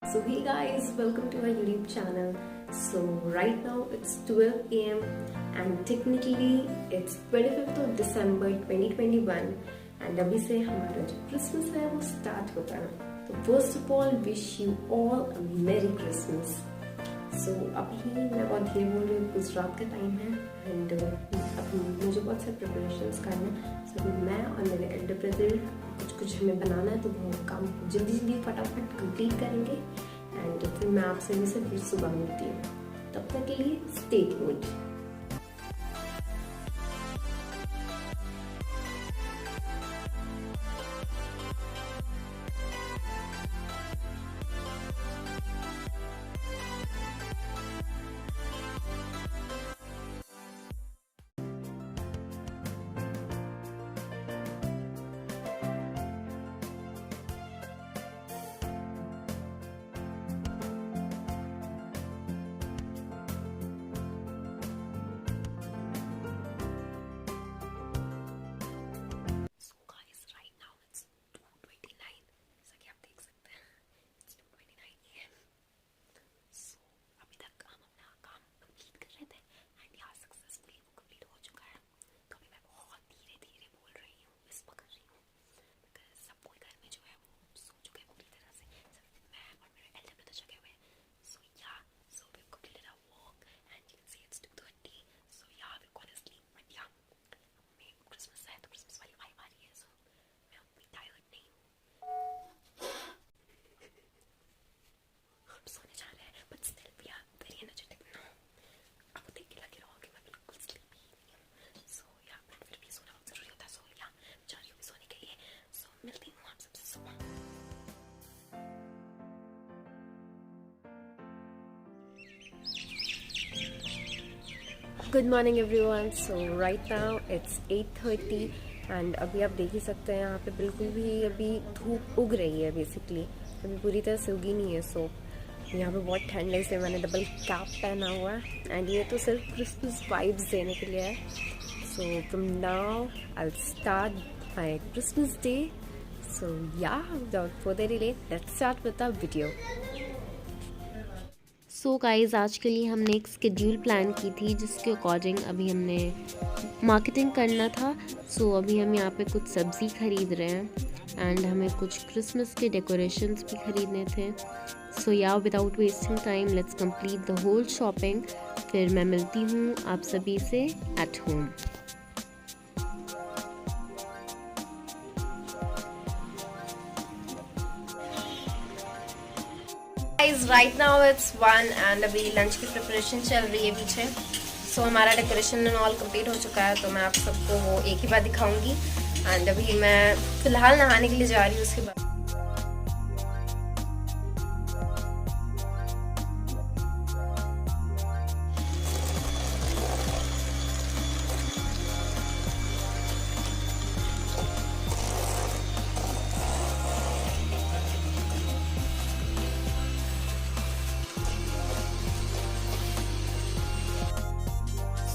So hey guys, welcome to our YouTube channel. So right now it's 12 a.m. and technically it's 25th of December 2021 and अभी से हमारा जो Christmas है वो start होता है. तो first of all wish you all अ मेरी क्रिसमस. सो अभी मैं बहुत धीरे बोल रही हूँ, गुजरात का टाइम है एंड अभी मुझे बहुत सारे प्रिपरेशंस करने हैं. सो अभी मैं और मेरे एल्डर ब्रदर कुछ हमें बनाना है, तो वो काम जल्दी जल्दी फटाफट कंप्लीट करेंगे एंड फिर मैं आपसे से फिर सुबह मिलती हूँ. तब तक के लिए stay tuned. Good morning everyone. So right now it's 8:30 and अभी आप देख ही सकते हैं यहाँ पे बिल्कुल भी अभी धूप उग रही है. बेसिकली अभी पूरी तरह से उगी नहीं है. सो यहाँ पे बहुत ठंड है, इसलिए मैंने डबल कैप पहना हुआ है एंड ये तो सिर्फ क्रिसमस वाइब्स देने के लिए है. So from now I will start my Christmas day. So या without further delay let's start with the video. So guys, आज के लिए हमने एक स्केड्यूल प्लान की थी जिसके अकॉर्डिंग अभी हमने मार्केटिंग करना था. सो अभी हम यहाँ पे कुछ सब्ज़ी ख़रीद रहे हैं एंड हमें कुछ क्रिसमस के डेकोरेशंस भी ख़रीदने थे. सो या without wasting time let's complete the whole shopping. फिर मैं मिलती हूँ आप सभी से at home. Right now it's 1 and अभी लंच की प्रिपरेशन चल रही है पीछे. सो हमारा डेकोरेशन एंड ऑल कंप्लीट हो चुका है, तो मैं आप सबको वो एक ही बार दिखाऊंगी. एंड अभी मैं फिलहाल नहाने के लिए जा रही हूँ. उसके बाद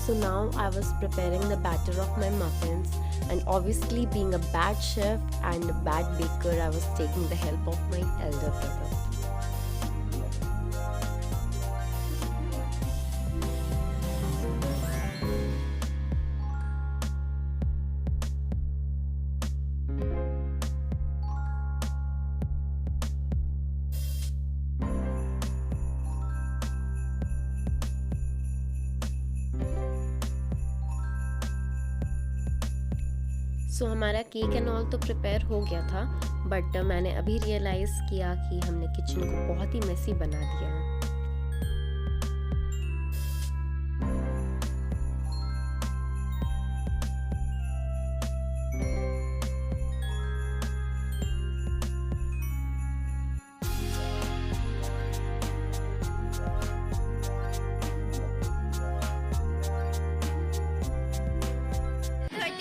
So now I was preparing the batter of my muffins, and obviously being a bad chef and a bad baker, I was taking the help of my elder brother. सो हमारा केक एंड ऑल तो prepare हो गया था, but मैंने अभी realise किया कि हमने किचन को बहुत ही मेसी बना दिया है.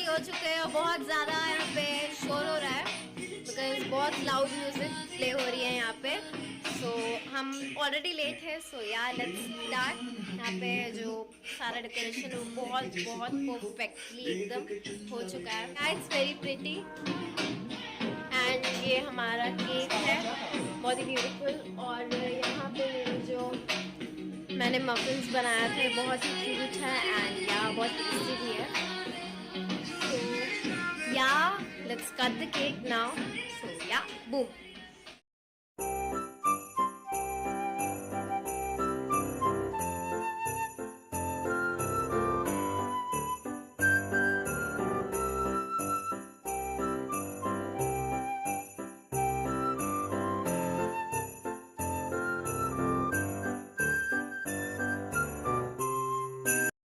हो चुके हैं, बहुत ज़्यादा यहाँ पे शोर हो रहा है बिकॉज बहुत लाउड म्यूजिक प्ले हो रही है यहाँ पे. सो हम ऑलरेडी लेट है. So yeah let's start. यहाँ पे जो सारा डेकोरेशन है वो बहुत बहुत परफेक्टली एकदम हो चुका है. इट्स वेरी प्रिटी एंड ये हमारा केक है. बहुत ही ब्यूटीफुल। और यहाँ पे मेरे जो मैंने मफिन्स बनाया थे बहुत ही क्यूट है एंड या बहुत टेस्टी भी है। So yeah let's cut the cake now. So yeah boom.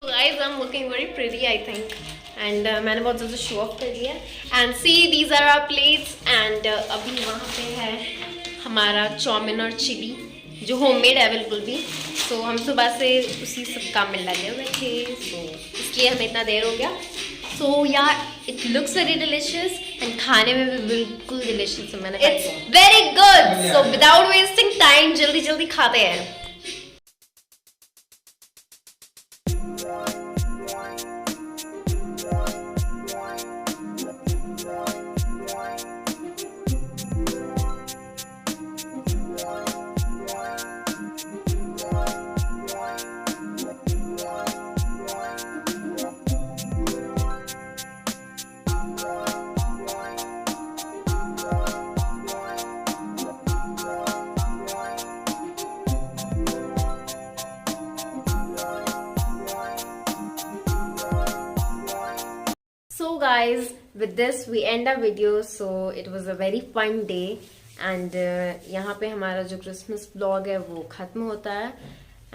Guys, I'm looking very pretty, I think. And मैंने बहुत ज़्यादा शो ऑफ कर दिया। And see these are our plates. एंड अभी वहाँ पे है हमारा चाउमीन और चिली जो होममेड है बिल्कुल भी। सो हम सुबह से उसी सब काम में लगे हुए थे, सो इसलिए हमें इतना देर हो गया। सो या it looks very delicious and खाने में भी बिल्कुल डिलिशियस है। मैंने it's very good. So without wasting time जल्दी जल्दी खाते हैं। So guys, with this we end our video. So it was a very fun day and यहाँ पे हमारा जो क्रिसमस व्लॉग है वो खत्म होता है।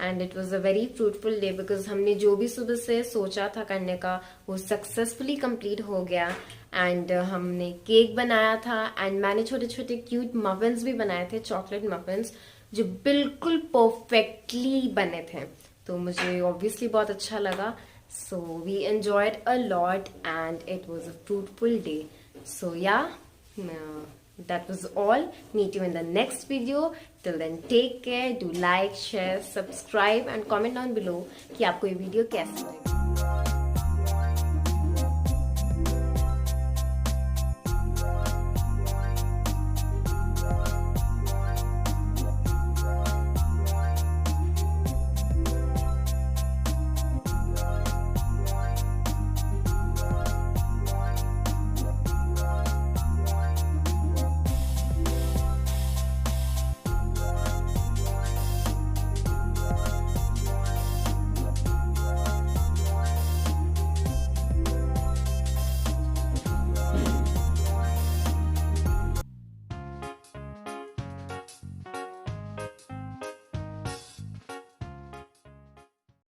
And it was a very fruitful day because हमने जो भी सुबह से सोचा था करने का वो सक्सेसफुली कंप्लीट हो गया। एंड हमने केक बनाया था एंड मैंने छोटे छोटे क्यूट मफिन्स भी बनाए थे, चॉकलेट मफिन्स जो बिल्कुल परफेक्टली बने थे। तो मुझे ऑब्वियसली बहुत अच्छा लगा। So we enjoyed a lot and it was a fruitful day. So yeah, that was all. Meet you in the next video. Till then, take care. Do like, share, subscribe and comment down below कि आपको ये video कैसी लगी।